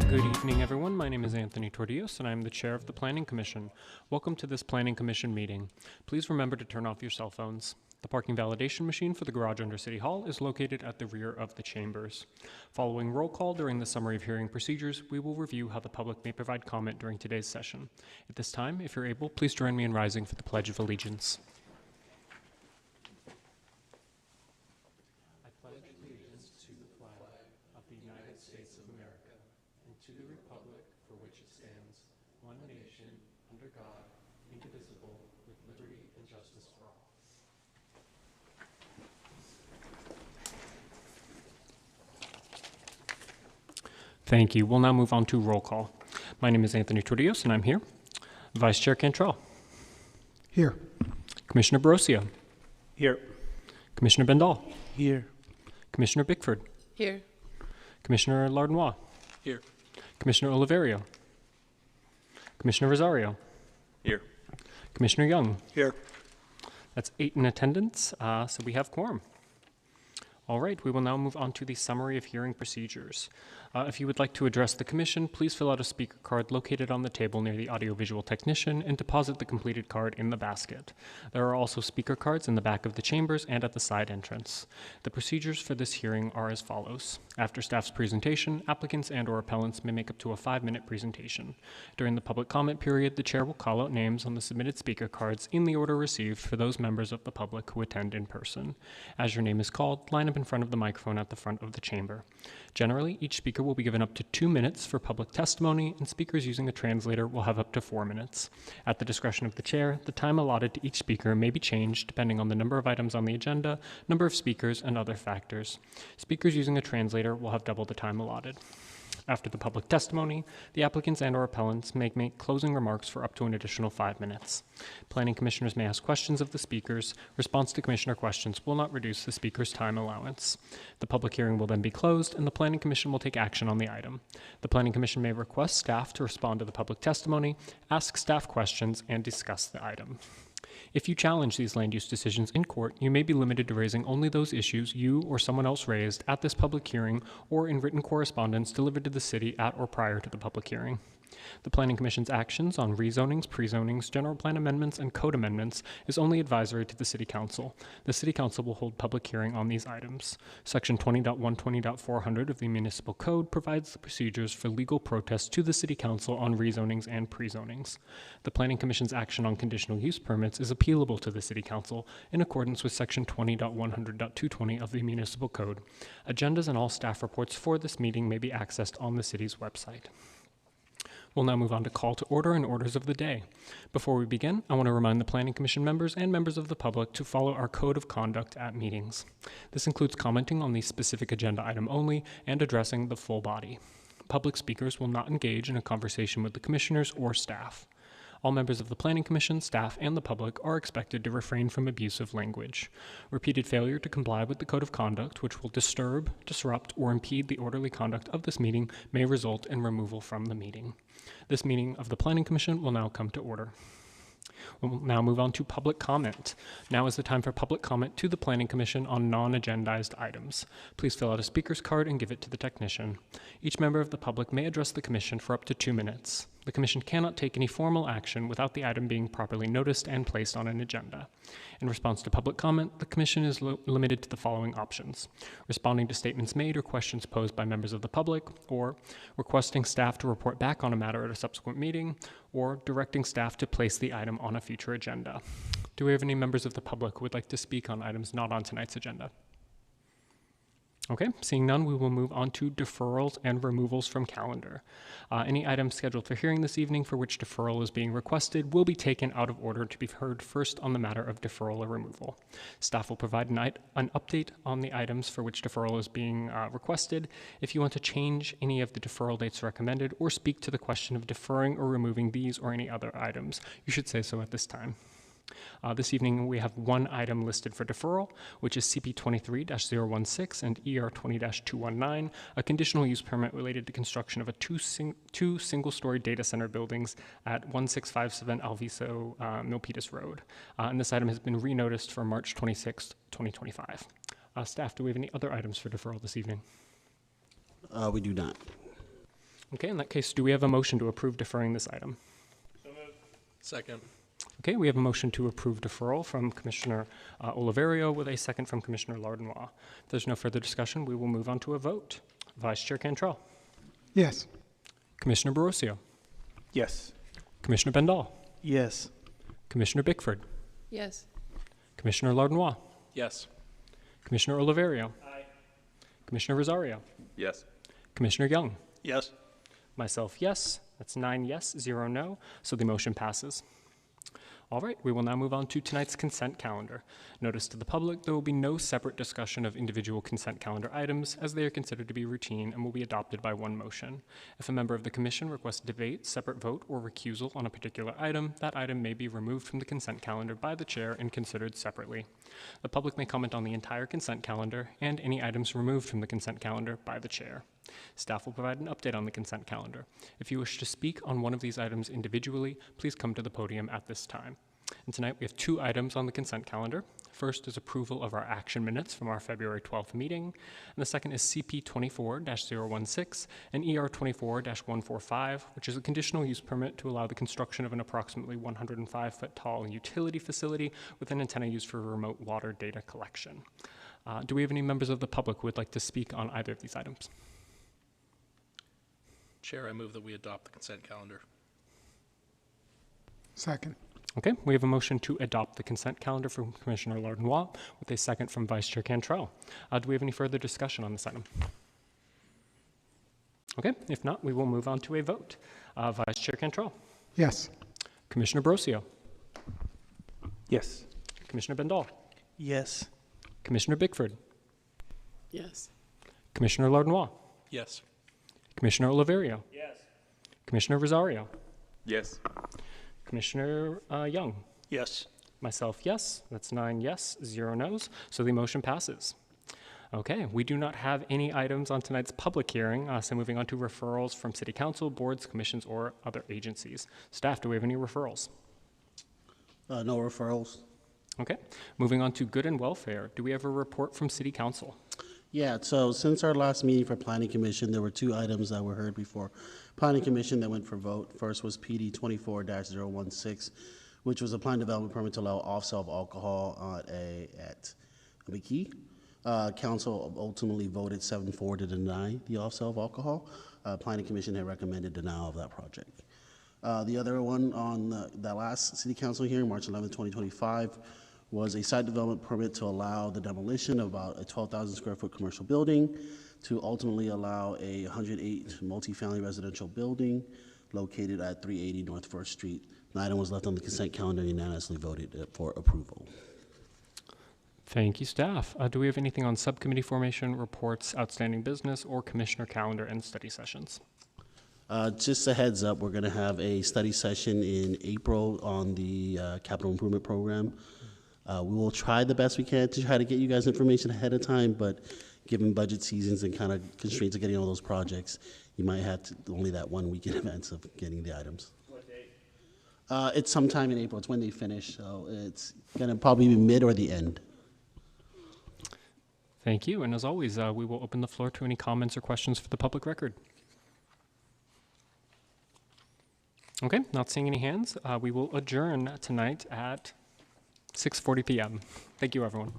Good evening, everyone. My name is Anthony Tordios, and I'm the chair of the Planning Commission. Welcome to this Planning Commission meeting. Please remember to turn off your cell phones. The parking validation machine for the garage under City Hall is located at the rear of the chambers. Following roll call during the summary of hearing procedures, we will review how the public may provide comment during today's session. At this time, if you're able, please join me in rising for the Pledge of Allegiance. I pledge allegiance to the flag of the United States of America and to the republic for which it stands, one nation, under God, indivisible, with liberty and justice for all. Thank you. We'll now move on to roll call. My name is Anthony Tordios, and I'm here. Vice Chair Cantrell. Here. Commissioner Borosio. Here. Commissioner Bendall. Here. Commissioner Bickford. Here. Commissioner Lardnois. Here. Commissioner Oliverio. Commissioner Rosario. Here. Commissioner Young. Here. That's 8 in attendance, so we have quorum. All right, we will now move on to the summary of hearing procedures. If you would like to address the commission, please fill out a speaker card located on the table near the audiovisual technician and deposit the completed card in the basket. There are also speaker cards in the back of the chambers and at the side entrance. The procedures for this hearing are as follows. After staff's presentation, applicants and/or appellants may make up to a 5-minute presentation. During the public comment period, the chair will call out names on the submitted speaker cards in the order received for those members of the public who attend in person. As your name is called, line up in front of the microphone at the front of the chamber. Generally, each speaker will be given up to 2 minutes for public testimony, and speakers using a translator will have up to 4 minutes. At the discretion of the chair, the time allotted to each speaker may be changed depending on the number of items on the agenda, number of speakers, and other factors. Speakers using a translator will have double the time allotted. After the public testimony, the applicants and/or appellants may make closing remarks for up to an additional 5 minutes. Planning commissioners may ask questions of the speakers. Response to commissioner questions will not reduce the speaker's time allowance. The public hearing will then be closed, and the Planning Commission will take action on the item. The Planning Commission may request staff to respond to the public testimony, ask staff questions, and discuss the item. If you challenge these land use decisions in court, you may be limited to raising only those issues you or someone else raised at this public hearing or in written correspondence delivered to the city at or prior to the public hearing. The Planning Commission's actions on rezonings, prezonings, general plan amendments, and code amendments is only advisory to the City Council. The City Council will hold public hearing on these items. Section 20.120.400 of the Municipal Code provides the procedures for legal protests to the City Council on rezonings and prezonings. The Planning Commission's action on conditional use permits is appealable to the City Council in accordance with Section 20.100.220 of the Municipal Code. Agendas and all staff reports for this meeting may be accessed on the city's website. We'll now move on to call to order and orders of the day. Before we begin, I want to remind the Planning Commission members and members of the public to follow our code of conduct at meetings. This includes commenting on the specific agenda item only and addressing the full body. Public speakers will not engage in a conversation with the commissioners or staff. All members of the Planning Commission, staff, and the public are expected to refrain from abusive language. Repeated failure to comply with the Code of Conduct, which will disturb, disrupt, or impede the orderly conduct of this meeting, may result in removal from the meeting. This meeting of the Planning Commission will now come to order. We'll now move on to public comment. Now is the time for public comment to the Planning Commission on non-agendized items. Please fill out a speaker's card and give it to the technician. Each member of the public may address the Commission for up to 2 minutes. The Commission cannot take any formal action without the item being properly noticed and placed on an agenda. In response to public comment, the Commission is limited to the following options: responding to statements made or questions posed by members of the public, or requesting staff to report back on a matter at a subsequent meeting, or directing staff to place the item on a future agenda. Do we have any members of the public who would like to speak on items not on tonight's agenda? Okay, seeing none, we will move on to deferrals and removals from calendar. Any items scheduled for hearing this evening for which deferral is being requested will be taken out of order to be heard first on the matter of deferral or removal. Staff will provide an update on the items for which deferral is being requested. If you want to change any of the deferral dates recommended or speak to the question of deferring or removing these or any other items, you should say so at this time. This evening, we have one item listed for deferral, which is CP 23-016 and ER 20-219, a conditional use permit related to construction of two single-story data center buildings at 1657 Alviso Milpitas Road. And this item has been renoticed for March 26, 2025. Staff, do we have any other items for deferral this evening? We do not. Okay, in that case, do we have a motion to approve deferring this item? Second. Okay, we have a motion to approve deferral from Commissioner Oliverio with a second from Commissioner Lardenois. If there's no further discussion, we will move on to a vote. Vice Chair Cantrell. Yes. Commissioner Barroso. Yes. Commissioner Bendall. Yes. Commissioner Bickford. Yes. Commissioner Lardenois. Yes. Commissioner Oliverio. Aye. Commissioner Rosario. Yes. Commissioner Young. Yes. Myself, yes. That's 9 yes, 0 no, so the motion passes. All right, we will now move on to tonight's consent calendar. Notice to the public, there will be no separate discussion of individual consent calendar items, as they are considered to be routine and will be adopted by one motion. If a member of the commission requests debate, separate vote, or recusal on a particular item, that item may be removed from the consent calendar by the chair and considered separately. The public may comment on the entire consent calendar and any items removed from the consent calendar by the chair. Staff will provide an update on the consent calendar. If you wish to speak on one of these items individually, please come to the podium at this time. And tonight we have 2 items on the consent calendar. First is approval of our action minutes from our February 12th meeting, and the second is CP 24-016 and ER 24-145, which is a conditional use permit to allow the construction of an approximately 105-foot tall utility facility with an antenna used for remote water data collection. Do we have any members of the public who would like to speak on either of these items? Chair, I move that we adopt the consent calendar. Second. Okay, we have a motion to adopt the consent calendar from Commissioner Lardenois with a second from Vice Chair Cantrell. Do we have any further discussion on this item? Okay, if not, we will move on to a vote. Vice Chair Cantrell. Yes. Commissioner Barroso. Yes. Commissioner Bendall. Yes. Commissioner Bickford. Yes. Commissioner Lardenois. Yes. Commissioner Oliverio. Yes. Commissioner Rosario. Yes. Commissioner Young. Yes. Myself, yes. That's 9 yes, 0 no's, so the motion passes. Okay, we do not have any items on tonight's public hearing, so moving on to referrals from City Council, boards, commissions, or other agencies. Staff, do we have any referrals? No referrals. Okay, moving on to good and welfare. Do we have a report from City Council? Yeah, so since our last meeting for Planning Commission, there were 2 items that were heard before Planning Commission that went for vote. First was PD 24-016, which was a plan development permit to allow off-sale of alcohol at McKee. Council ultimately voted 7-4 to deny the off-sale of alcohol. Planning Commission had recommended denial of that project. The other one on that last City Council hearing, March 11, 2025, was a site development permit to allow the demolition of about a 12,000 square foot commercial building to ultimately allow a 108 multifamily residential building located at 380 North 1st Street. The item was left on the consent calendar and unanimously voted for approval. Thank you, staff. Do we have anything on subcommittee formation, reports, outstanding business, or commissioner calendar and study sessions? Just a heads up, we're going to have a study session in April on the capital improvement program. We will try the best we can to try to get you guys information ahead of time, but given budget seasons and kind of constraints of getting all those projects, you might have to, only that 1 week in advance of getting the items. What date? It's sometime in April. It's when they finish, so it's going to probably be mid or the end. Thank you, and as always, we will open the floor to any comments or questions for the public record. Okay, not seeing any hands. We will adjourn tonight at 6:40 p.m. Thank you, everyone.